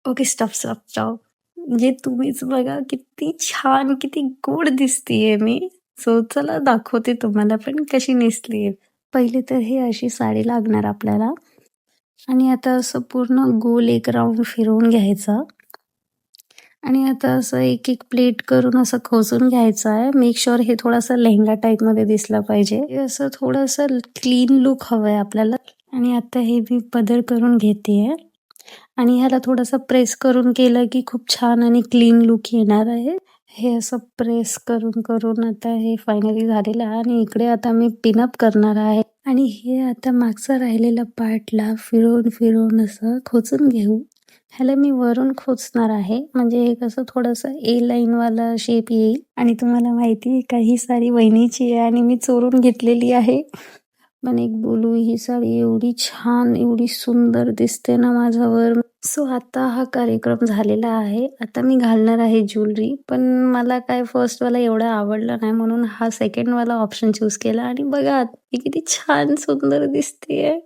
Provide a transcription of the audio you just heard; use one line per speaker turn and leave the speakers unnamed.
Okay, stop, stop, stop. म्हणजे तुम्हीच बघा किती छान, किती गोड दिसतीये मी. सो चला दाखवते तुम्हाला पण कशी नेसलीये. पहिले तर हे अशी साडी लागणार आपल्याला आणि आता असं पूर्ण गोल एक राउंड फिरवून घ्यायचा आणि आता असं एक-एक प्लेट करून असं खोचून घ्यायचं आहे. मेक शुअर हे थोडासा लेहेंगा टाईपमध्ये दिसला पाहिजे. हे असं थोडंसं क्लीन लूक हवंय आपल्याला आणि आता हे मी पदर करून घेतेय. आणि ह्याला थोडंसं प्रेस करून केलं की खूप छान आणि क्लीन लुक येणार आहे. हे असं प्रेस करून करून आता हे फायनली झालेलं आहे आणि इकडे आता मी पिनअप करणार आहे आणि हे आता मागचा राहिलेला पार्टला फिरवून फिरवून असं खोचून घेऊ. ह्याला मी वरून खोचणार आहे म्हणजे हे कसं थोडंसं ए लाईन वाला शेप येईल आणि तुम्हाला माहिती आहे का ही साडी वहिनीची आहे आणि मी चोरून घेतलेली आहे. पण एक बोलू, ही साडी एवढी छान, एवढी सुंदर दिसते ना माझ्यावर. सो आता हा कार्यक्रम झालेला आहे. आता मी घालणार आहे ज्वेलरी. पण मला काय फर्स्टवाला एवढा आवडला नाही म्हणून हा सेकंडवाला ऑप्शन चूज केला आणि बघा मी किती छान सुंदर दिसतेय.